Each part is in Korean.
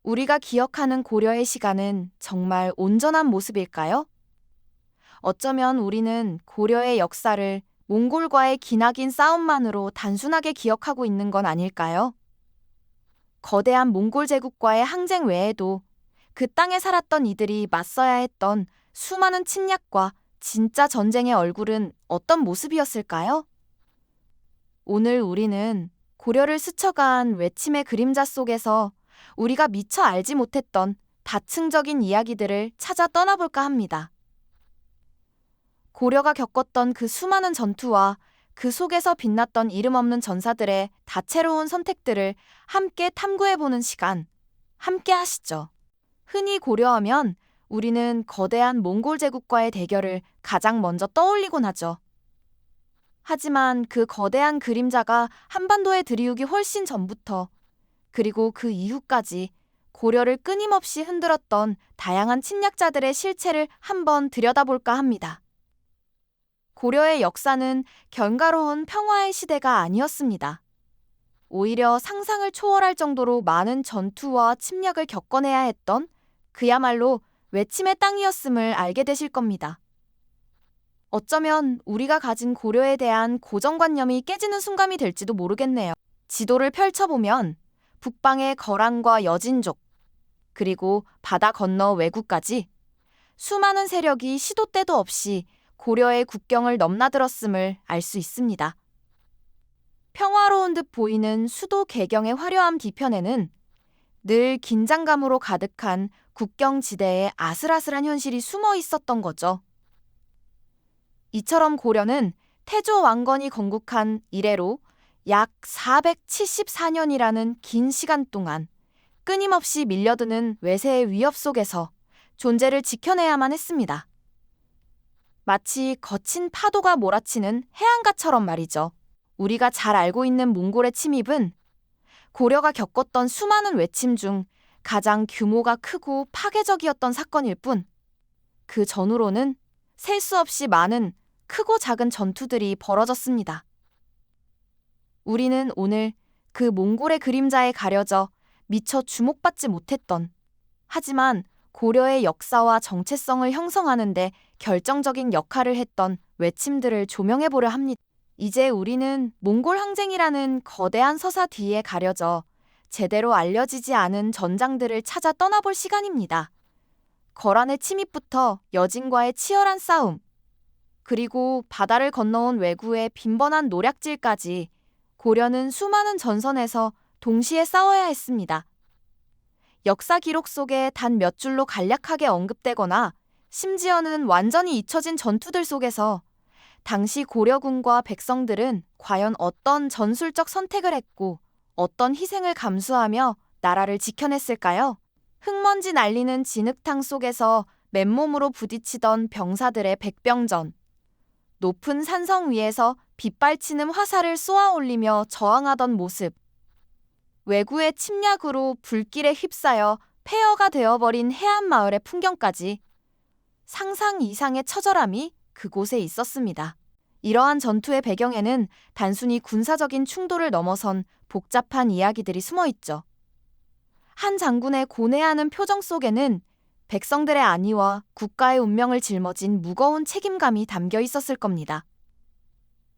우리가 기억하는 고려의 시간은 정말 온전한 모습일까요? 어쩌면 우리는 고려의 역사를 몽골과의 기나긴 싸움만으로 단순하게 기억하고 있는 건 아닐까요? 거대한 몽골 제국과의 항쟁 외에도 그 땅에 살았던 이들이 맞서야 했던 수많은 침략과 진짜 전쟁의 얼굴은 어떤 모습이었을까요? 오늘 우리는 고려를 스쳐간 외침의 그림자 속에서 우리가 미처 알지 못했던 다층적인 이야기들을 찾아 떠나볼까 합니다. 고려가 겪었던 그 수많은 전투와 그 속에서 빛났던 이름 없는 전사들의 다채로운 선택들을 함께 탐구해보는 시간, 함께 하시죠. 흔히 고려하면 우리는 거대한 몽골 제국과의 대결을 가장 먼저 떠올리곤 하죠. 하지만 그 거대한 그림자가 한반도에 들이우기 훨씬 전부터, 그리고 그 이후까지 고려를 끊임없이 흔들었던 다양한 침략자들의 실체를 한번 들여다볼까 합니다. 고려의 역사는 견고로운 평화의 시대가 아니었습니다. 오히려 상상을 초월할 정도로 많은 전투와 침략을 겪어내야 했던 그야말로 외침의 땅이었음을 알게 되실 겁니다. 어쩌면 우리가 가진 고려에 대한 고정관념이 깨지는 순간이 될지도 모르겠네요. 지도를 펼쳐보면 북방의 거란과 여진족, 그리고 바다 건너 외구까지 수많은 세력이 시도 때도 없이 고려의 국경을 넘나들었음을 알 수 있습니다. 평화로운 듯 보이는 수도 개경의 화려함 뒤편에는 늘 긴장감으로 가득한 국경지대의 아슬아슬한 현실이 숨어 있었던 거죠. 이처럼 고려는 태조 왕건이 건국한 이래로 약 474년이라는 긴 시간 동안 끊임없이 밀려드는 외세의 위협 속에서 존재를 지켜내야만 했습니다. 마치 거친 파도가 몰아치는 해안가처럼 말이죠. 우리가 잘 알고 있는 몽골의 침입은 고려가 겪었던 수많은 외침 중 가장 규모가 크고 파괴적이었던 사건일 뿐, 그 전후로는 셀 수 없이 많은 크고 작은 전투들이 벌어졌습니다. 우리는 오늘 그 몽골의 그림자에 가려져 미처 주목받지 못했던, 하지만 고려의 역사와 정체성을 형성하는 데 결정적인 역할을 했던 외침들을 조명해보려 합니다. 이제 우리는 몽골 항쟁이라는 거대한 서사 뒤에 가려져 제대로 알려지지 않은 전장들을 찾아 떠나볼 시간입니다. 거란의 침입부터 여진과의 치열한 싸움, 그리고 바다를 건너온 왜구의 빈번한 노략질까지 고려는 수많은 전선에서 동시에 싸워야 했습니다. 역사 기록 속에 단 몇 줄로 간략하게 언급되거나 심지어는 완전히 잊혀진 전투들 속에서 당시 고려군과 백성들은 과연 어떤 전술적 선택을 했고 어떤 희생을 감수하며 나라를 지켜냈을까요? 흙먼지 날리는 진흙탕 속에서 맨몸으로 부딪히던 병사들의 백병전, 높은 산성 위에서 빗발치는 화살을 쏘아 올리며 저항하던 모습, 왜구의 침략으로 불길에 휩싸여 폐허가 되어버린 해안마을의 풍경까지 상상 이상의 처절함이 그곳에 있었습니다. 이러한 전투의 배경에는 단순히 군사적인 충돌을 넘어선 복잡한 이야기들이 숨어 있죠. 한 장군의 고뇌하는 표정 속에는 백성들의 안위와 국가의 운명을 짊어진 무거운 책임감이 담겨 있었을 겁니다.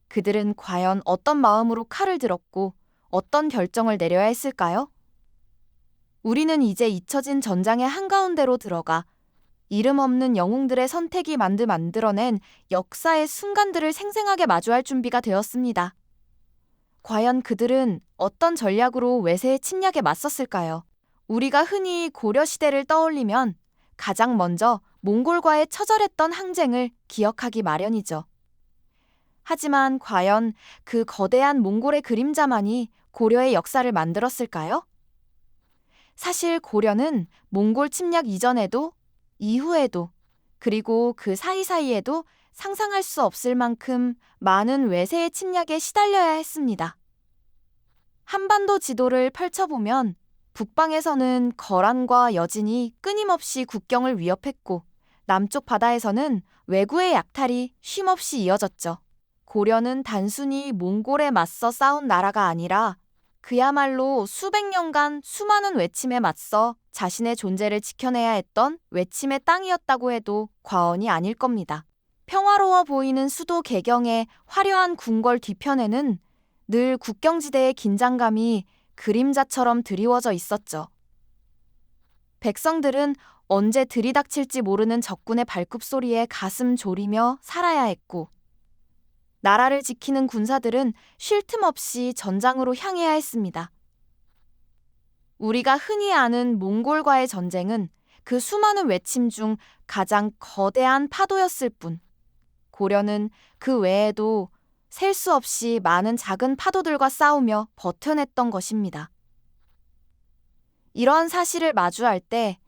그들은 과연 어떤 마음으로 칼을 들었고 어떤 결정을 내려야 했을까요? 우리는 이제 잊혀진 전장의 한가운데로 들어가 이름 없는 영웅들의 선택이 만들어낸 역사의 순간들을 생생하게 마주할 준비가 되었습니다. 과연 그들은 어떤 전략으로 외세의 침략에 맞섰을까요? 우리가 흔히 고려시대를 떠올리면 가장 먼저 몽골과의 처절했던 항쟁을 기억하기 마련이죠. 하지만 과연 그 거대한 몽골의 그림자만이 고려의 역사를 만들었을까요? 사실 고려는 몽골 침략 이전에도 이후에도 그리고 그 사이사이에도 상상할 수 없을 만큼 많은 외세의 침략에 시달려야 했습니다. 한반도 지도를 펼쳐보면 북방에서는 거란과 여진이 끊임없이 국경을 위협했고 남쪽 바다에서는 왜구의 약탈이 쉼없이 이어졌죠. 고려는 단순히 몽골에 맞서 싸운 나라가 아니라 그야말로 수백 년간 수많은 외침에 맞서 자신의 존재를 지켜내야 했던 외침의 땅이었다고 해도 과언이 아닐 겁니다. 평화로워 보이는 수도 개경의 화려한 궁궐 뒤편에는 늘 국경지대의 긴장감이 그림자처럼 드리워져 있었죠. 백성들은 언제 들이닥칠지 모르는 적군의 발굽소리에 가슴 졸이며 살아야 했고, 나라를 지키는 군사들은 쉴 틈 없이 전장으로 향해야 했습니다. 우리가 흔히 아는 몽골과의 전쟁은 그 수많은 외침 중 가장 거대한 파도였을 뿐, 고려는 그 외에도 셀 수 없이 많은 작은 파도들과 싸우며 버텨냈던 것입니다. 이러한 사실을 마주할 때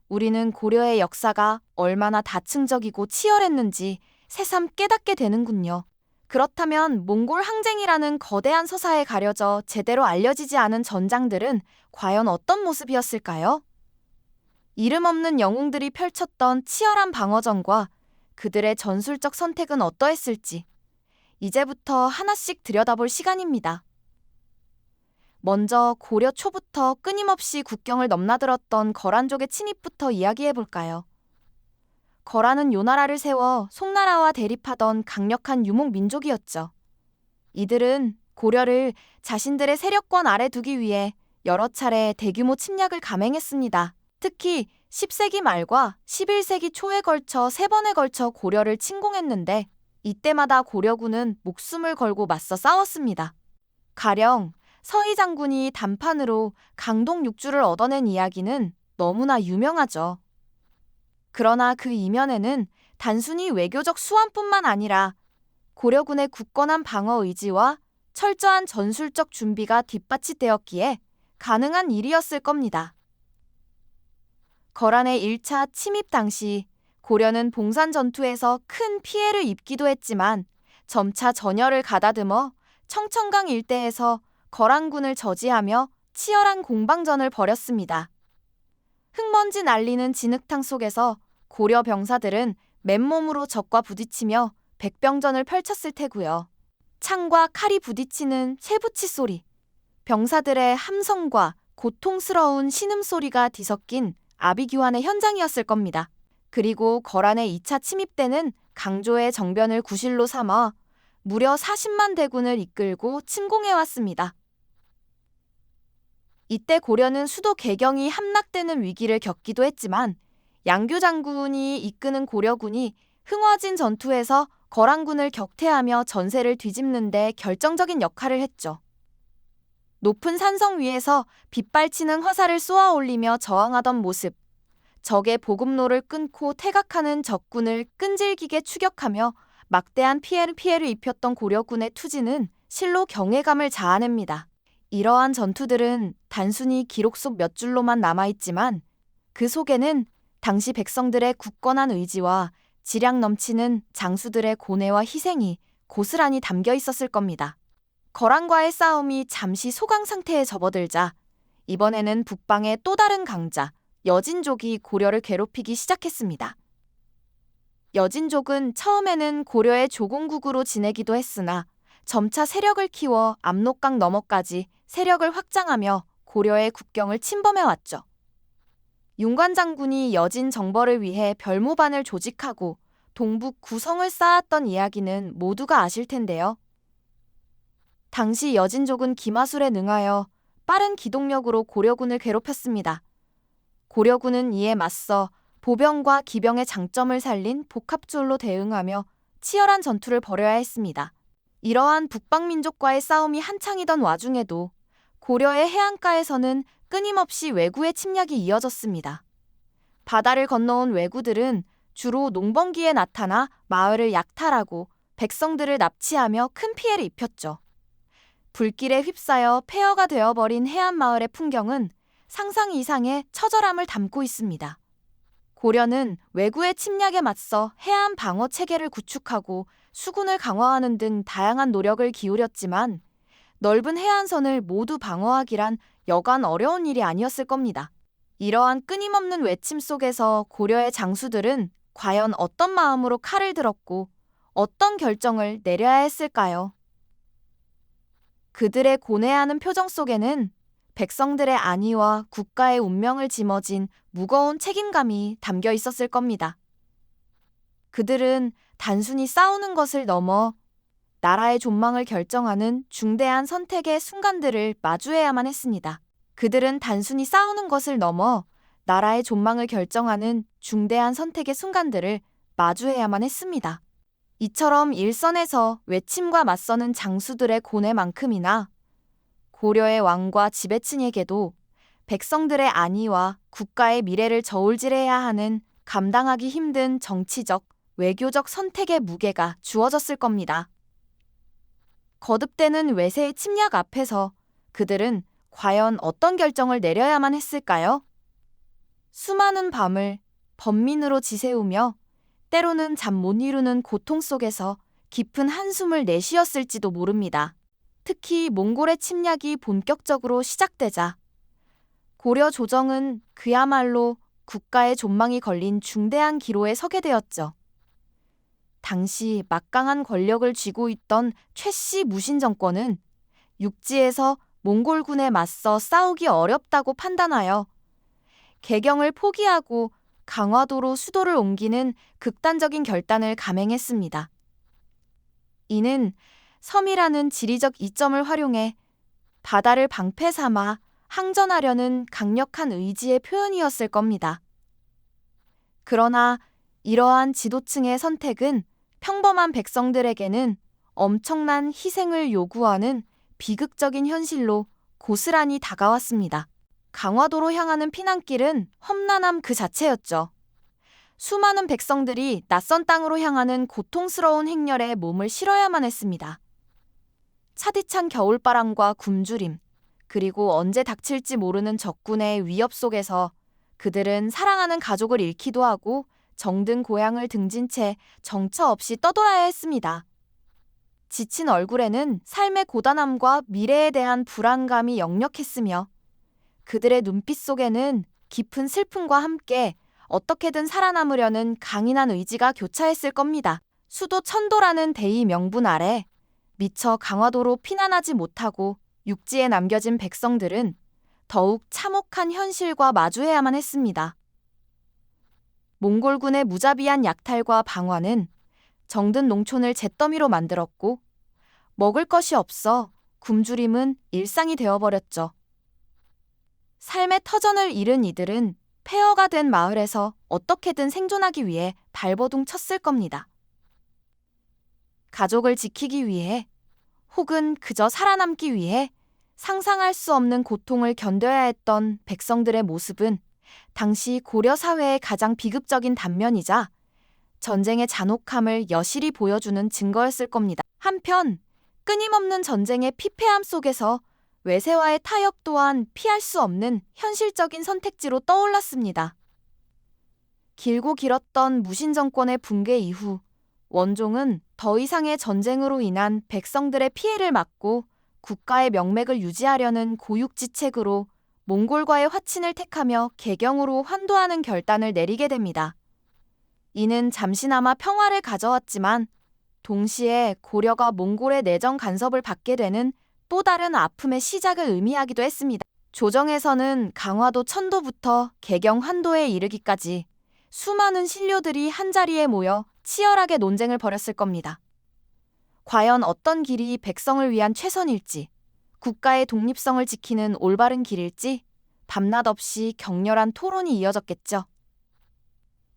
우리는 고려의 역사가 얼마나 다층적이고 치열했는지 새삼 깨닫게 되는군요. 그렇다면 몽골 항쟁이라는 거대한 서사에 가려져 제대로 알려지지 않은 전장들은 과연 어떤 모습이었을까요? 이름 없는 영웅들이 펼쳤던 치열한 방어전과 그들의 전술적 선택은 어떠했을지 이제부터 하나씩 들여다볼 시간입니다. 먼저 고려 초부터 끊임없이 국경을 넘나들었던 거란족의 침입부터 이야기해볼까요? 거란은 요나라를 세워 송나라와 대립하던 강력한 유목 민족이었죠. 이들은 고려를 자신들의 세력권 아래 두기 위해 여러 차례 대규모 침략을 감행했습니다. 특히 10세기 말과 11세기 초에 걸쳐 3번에 걸쳐 고려를 침공했는데 이때마다 고려군은 목숨을 걸고 맞서 싸웠습니다. 가령 서희 장군이 단판으로 강동 6주를 얻어낸 이야기는 너무나 유명하죠. 그러나 그 이면에는 단순히 외교적 수완뿐만 아니라 고려군의 굳건한 방어 의지와 철저한 전술적 준비가 뒷받침되었기에 가능한 일이었을 겁니다. 거란의 1차 침입 당시 고려는 봉산 전투에서 큰 피해를 입기도 했지만 점차 전열을 가다듬어 청천강 일대에서 거란군을 저지하며 치열한 공방전을 벌였습니다. 흙먼지 날리는 진흙탕 속에서 고려 병사들은 맨몸으로 적과 부딪히며 백병전을 펼쳤을 테고요. 창과 칼이 부딪히는 쇠붙이 소리, 병사들의 함성과 고통스러운 신음소리가 뒤섞인 아비규환의 현장이었을 겁니다. 그리고 거란의 2차 침입 때는 강조의 정변을 구실로 삼아 무려 40만 대군을 이끌고 침공해왔습니다. 이때 고려는 수도 개경이 함락되는 위기를 겪기도 했지만 양교 장군이 이끄는 고려군이 흥화진 전투에서 거란군을 격퇴하며 전세를 뒤집는 데 결정적인 역할을 했죠. 높은 산성 위에서 빗발치는 화살을 쏘아 올리며 저항하던 모습, 적의 보급로를 끊고 퇴각하는 적군을 끈질기게 추격하며 막대한 피해를 입혔던 고려군의 투지는 실로 경외감을 자아냅니다. 이러한 전투들은 단순히 기록 속 몇 줄로만 남아있지만 그 속에는 당시 백성들의 굳건한 의지와 지량 넘치는 장수들의 고뇌와 희생이 고스란히 담겨 있었을 겁니다. 거란과의 싸움이 잠시 소강 상태에 접어들자 이번에는 북방의 또 다른 강자 여진족이 고려를 괴롭히기 시작했습니다. 여진족은 처음에는 고려의 조공국으로 지내기도 했으나 점차 세력을 키워 압록강 너머까지 세력을 확장하며 고려의 국경을 침범해왔죠. 윤관 장군이 여진 정벌을 위해 별무반을 조직하고 동북 구성을 쌓았던 이야기는 모두가 아실 텐데요. 당시 여진족은 기마술에 능하여 빠른 기동력으로 고려군을 괴롭혔습니다. 고려군은 이에 맞서 보병과 기병의 장점을 살린 복합술로 대응하며 치열한 전투를 벌여야 했습니다. 이러한 북방민족과의 싸움이 한창이던 와중에도 고려의 해안가에서는 끊임없이 왜구의 침략이 이어졌습니다. 바다를 건너온 왜구들은 주로 농번기에 나타나 마을을 약탈하고 백성들을 납치하며 큰 피해를 입혔죠. 불길에 휩싸여 폐허가 되어버린 해안마을의 풍경은 상상 이상의 처절함을 담고 있습니다. 고려는 왜구의 침략에 맞서 해안 방어 체계를 구축하고 수군을 강화하는 등 다양한 노력을 기울였지만 넓은 해안선을 모두 방어하기란 여간 어려운 일이 아니었을 겁니다. 이러한 끊임없는 외침 속에서 고려의 장수들은 과연 어떤 마음으로 칼을 들었고 어떤 결정을 내려야 했을까요? 그들의 고뇌하는 표정 속에는 백성들의 안위와 국가의 운명을 짊어진 무거운 책임감이 담겨 있었을 겁니다. 그들은 단순히 싸우는 것을 넘어 나라의 존망을 결정하는 중대한 선택의 순간들을 마주해야만 했습니다. 그들은 단순히 싸우는 것을 넘어 나라의 존망을 결정하는 중대한 선택의 순간들을 마주해야만 했습니다. 이처럼 일선에서 외침과 맞서는 장수들의 고뇌만큼이나 고려의 왕과 지배층에게도 백성들의 안위와 국가의 미래를 저울질해야 하는 감당하기 힘든 정치적, 외교적 선택의 무게가 주어졌을 겁니다. 거듭되는 외세의 침략 앞에서 그들은 과연 어떤 결정을 내려야만 했을까요? 수많은 밤을 번민으로 지새우며 때로는 잠 못 이루는 고통 속에서 깊은 한숨을 내쉬었을지도 모릅니다. 특히 몽골의 침략이 본격적으로 시작되자 고려 조정은 그야말로 국가의 존망이 걸린 중대한 기로에 서게 되었죠. 당시 막강한 권력을 쥐고 있던 최씨 무신 정권은 육지에서 몽골군에 맞서 싸우기 어렵다고 판단하여 개경을 포기하고 강화도로 수도를 옮기는 극단적인 결단을 감행했습니다. 이는 섬이라는 지리적 이점을 활용해 바다를 방패 삼아 항전하려는 강력한 의지의 표현이었을 겁니다. 그러나 이러한 지도층의 선택은 평범한 백성들에게는 엄청난 희생을 요구하는 비극적인 현실로 고스란히 다가왔습니다. 강화도로 향하는 피난길은 험난함 그 자체였죠. 수많은 백성들이 낯선 땅으로 향하는 고통스러운 행렬에 몸을 실어야만 했습니다. 차디찬 겨울바람과 굶주림, 그리고 언제 닥칠지 모르는 적군의 위협 속에서 그들은 사랑하는 가족을 잃기도 하고 정든 고향을 등진 채 정처 없이 떠돌아야 했습니다. 지친 얼굴에는 삶의 고단함과 미래에 대한 불안감이 역력했으며 그들의 눈빛 속에는 깊은 슬픔과 함께 어떻게든 살아남으려는 강인한 의지가 교차했을 겁니다. 수도 천도라는 대의 명분 아래 미처 강화도로 피난하지 못하고 육지에 남겨진 백성들은 더욱 참혹한 현실과 마주해야만 했습니다. 몽골군의 무자비한 약탈과 방화는 정든 농촌을 잿더미로 만들었고 먹을 것이 없어 굶주림은 일상이 되어버렸죠. 삶의 터전을 잃은 이들은 폐허가 된 마을에서 어떻게든 생존하기 위해 발버둥 쳤을 겁니다. 가족을 지키기 위해 혹은 그저 살아남기 위해 상상할 수 없는 고통을 견뎌야 했던 백성들의 모습은 당시 고려 사회의 가장 비극적인 단면이자 전쟁의 잔혹함을 여실히 보여주는 증거였을 겁니다. 한편 끊임없는 전쟁의 피폐함 속에서 외세와의 타협 또한 피할 수 없는 현실적인 선택지로 떠올랐습니다. 길고 길었던 무신 정권의 붕괴 이후 원종은 더 이상의 전쟁으로 인한 백성들의 피해를 막고 국가의 명맥을 유지하려는 고육지책으로 몽골과의 화친을 택하며 개경으로 환도하는 결단을 내리게 됩니다. 이는 잠시나마 평화를 가져왔지만 동시에 고려가 몽골의 내정 간섭을 받게 되는 또 다른 아픔의 시작을 의미하기도 했습니다. 조정에서는 강화도 천도부터 개경 환도에 이르기까지 수많은 신료들이 한자리에 모여 치열하게 논쟁을 벌였을 겁니다. 과연 어떤 길이 백성을 위한 최선일지, 국가의 독립성을 지키는 올바른 길일지 밤낮 없이 격렬한 토론이 이어졌겠죠.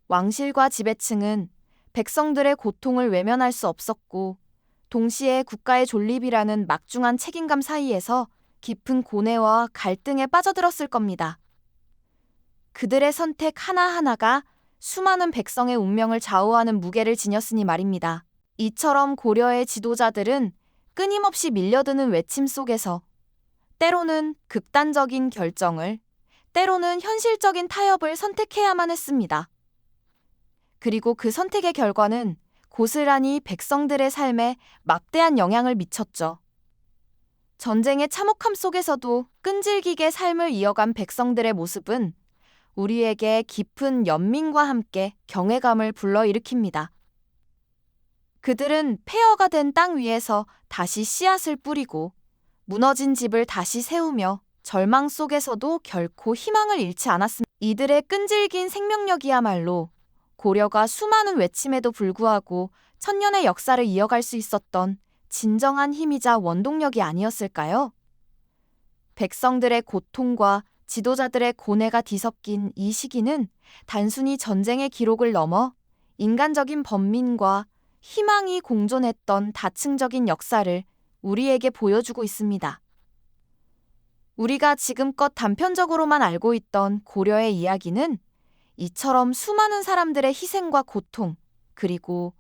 왕실과 지배층은 백성들의 고통을 외면할 수 없었고 동시에 국가의 존립이라는 막중한 책임감 사이에서 깊은 고뇌와 갈등에 빠져들었을 겁니다. 그들의 선택 하나하나가 수많은 백성의 운명을 좌우하는 무게를 지녔으니 말입니다. 이처럼 고려의 지도자들은 끊임없이 밀려드는 외침 속에서 때로는 극단적인 결정을, 때로는 현실적인 타협을 선택해야만 했습니다. 그리고 그 선택의 결과는 고스란히 백성들의 삶에 막대한 영향을 미쳤죠. 전쟁의 참혹함 속에서도 끈질기게 삶을 이어간 백성들의 모습은 우리에게 깊은 연민과 함께 경외감을 불러일으킵니다. 그들은 폐허가 된 땅 위에서 다시 씨앗을 뿌리고 무너진 집을 다시 세우며 절망 속에서도 결코 희망을 잃지 않았습니다. 이들의 끈질긴 생명력이야말로 고려가 수많은 외침에도 불구하고 천년의 역사를 이어갈 수 있었던 진정한 힘이자 원동력이 아니었을까요? 백성들의 고통과 지도자들의 고뇌가 뒤섞인 이 시기는 단순히 전쟁의 기록을 넘어 인간적인 번민과 희망이 공존했던 다층적인 역사를 우리에게 보여주고 있습니다. 우리가 지금껏 단편적으로만 알고 있던 고려의 이야기는 이처럼 수많은 사람들의 희생과 고통, 그리고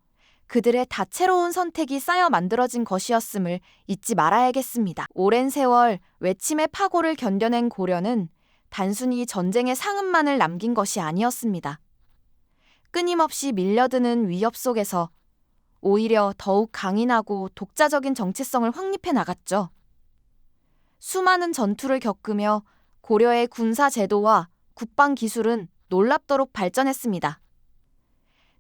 그들의 다채로운 선택이 쌓여 만들어진 것이었음을 잊지 말아야겠습니다. 오랜 세월 외침의 파고를 견뎌낸 고려는 단순히 전쟁의 상흔만을 남긴 것이 아니었습니다. 끊임없이 밀려드는 위협 속에서 오히려 더욱 강인하고 독자적인 정체성을 확립해 나갔죠. 수많은 전투를 겪으며 고려의 군사 제도와 국방 기술은 놀랍도록 발전했습니다.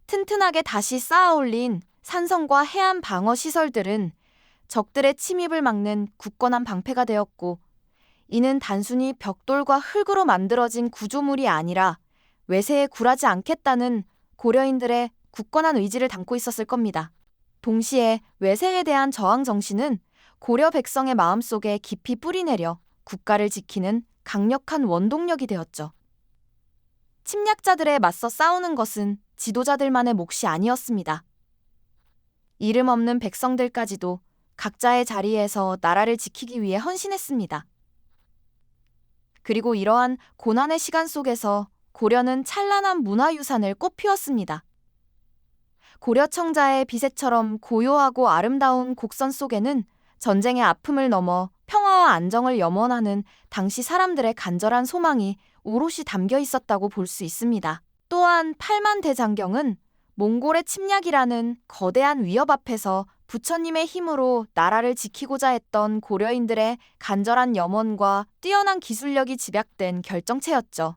튼튼하게 다시 쌓아올린 산성과 해안 방어 시설들은 적들의 침입을 막는 굳건한 방패가 되었고, 이는 단순히 벽돌과 흙으로 만들어진 구조물이 아니라 외세에 굴하지 않겠다는 고려인들의 굳건한 의지를 담고 있었을 겁니다. 동시에 외세에 대한 저항 정신은 고려 백성의 마음속에 깊이 뿌리내려 국가를 지키는 강력한 원동력이 되었죠. 침략자들에 맞서 싸우는 것은 지도자들만의 몫이 아니었습니다. 이름 없는 백성들까지도 각자의 자리에서 나라를 지키기 위해 헌신했습니다. 그리고 이러한 고난의 시간 속에서 고려는 찬란한 문화유산을 꽃피웠습니다. 고려청자의 비세처럼 고요하고 아름다운 곡선 속에는 전쟁의 아픔을 넘어 평화와 안정을 염원하는 당시 사람들의 간절한 소망이 오롯이 담겨 있었다고 볼 수 있습니다. 또한 팔만대장경은 몽골의 침략이라는 거대한 위협 앞에서 부처님의 힘으로 나라를 지키고자 했던 고려인들의 간절한 염원과 뛰어난 기술력이 집약된 결정체였죠.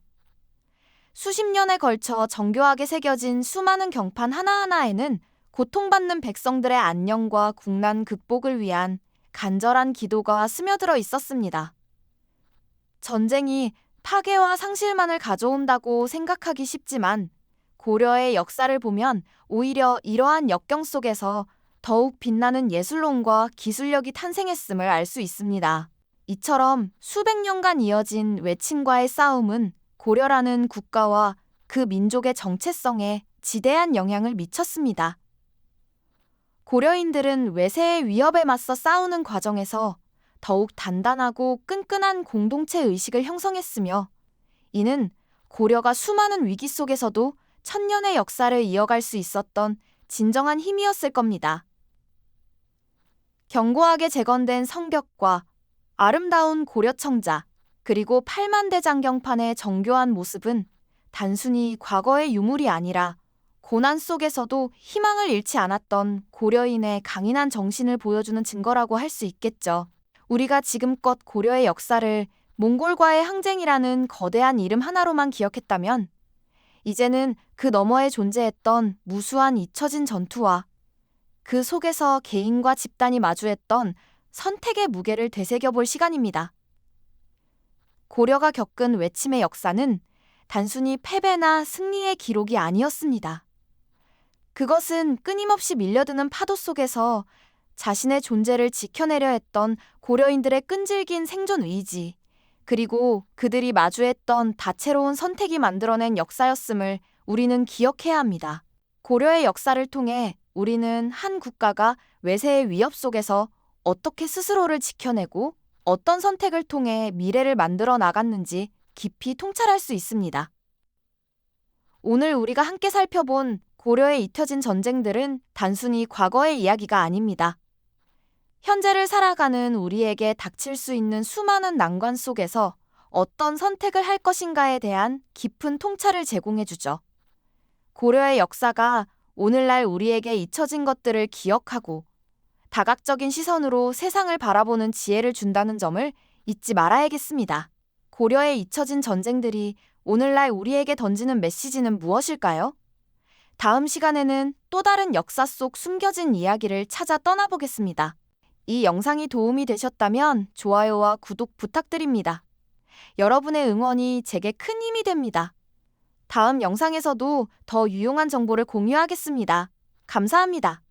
수십 년에 걸쳐 정교하게 새겨진 수많은 경판 하나하나에는 고통받는 백성들의 안녕과 국난 극복을 위한 간절한 기도가 스며들어 있었습니다. 전쟁이 파괴와 상실만을 가져온다고 생각하기 쉽지만 고려의 역사를 보면 오히려 이러한 역경 속에서 더욱 빛나는 예술론과 기술력이 탄생했음을 알 수 있습니다. 이처럼 수백 년간 이어진 외침과의 싸움은 고려라는 국가와 그 민족의 정체성에 지대한 영향을 미쳤습니다. 고려인들은 외세의 위협에 맞서 싸우는 과정에서 더욱 단단하고 끈끈한 공동체 의식을 형성했으며, 이는 고려가 수많은 위기 속에서도 천년의 역사를 이어갈 수 있었던 진정한 힘이었을 겁니다. 견고하게 재건된 성벽과 아름다운 고려청자, 그리고 팔만대장경판의 정교한 모습은 단순히 과거의 유물이 아니라 고난 속에서도 희망을 잃지 않았던 고려인의 강인한 정신을 보여주는 증거라고 할 수 있겠죠. 우리가 지금껏 고려의 역사를 몽골과의 항쟁이라는 거대한 이름 하나로만 기억했다면, 이제는 그 너머에 존재했던 무수한 잊혀진 전투와 그 속에서 개인과 집단이 마주했던 선택의 무게를 되새겨볼 시간입니다. 고려가 겪은 외침의 역사는 단순히 패배나 승리의 기록이 아니었습니다. 그것은 끊임없이 밀려드는 파도 속에서 자신의 존재를 지켜내려 했던 고려인들의 끈질긴 생존 의지, 그리고 그들이 마주했던 다채로운 선택이 만들어낸 역사였음을 우리는 기억해야 합니다. 고려의 역사를 통해 우리는 한 국가가 외세의 위협 속에서 어떻게 스스로를 지켜내고 어떤 선택을 통해 미래를 만들어 나갔는지 깊이 통찰할 수 있습니다. 오늘 우리가 함께 살펴본 고려의 잊혀진 전쟁들은 단순히 과거의 이야기가 아닙니다. 현재를 살아가는 우리에게 닥칠 수 있는 수많은 난관 속에서 어떤 선택을 할 것인가에 대한 깊은 통찰을 제공해주죠. 고려의 역사가 오늘날 우리에게 잊혀진 것들을 기억하고 다각적인 시선으로 세상을 바라보는 지혜를 준다는 점을 잊지 말아야겠습니다. 고려의 잊혀진 전쟁들이 오늘날 우리에게 던지는 메시지는 무엇일까요? 다음 시간에는 또 다른 역사 속 숨겨진 이야기를 찾아 떠나보겠습니다. 이 영상이 도움이 되셨다면 좋아요와 구독 부탁드립니다. 여러분의 응원이 제게 큰 힘이 됩니다. 다음 영상에서도 더 유용한 정보를 공유하겠습니다. 감사합니다.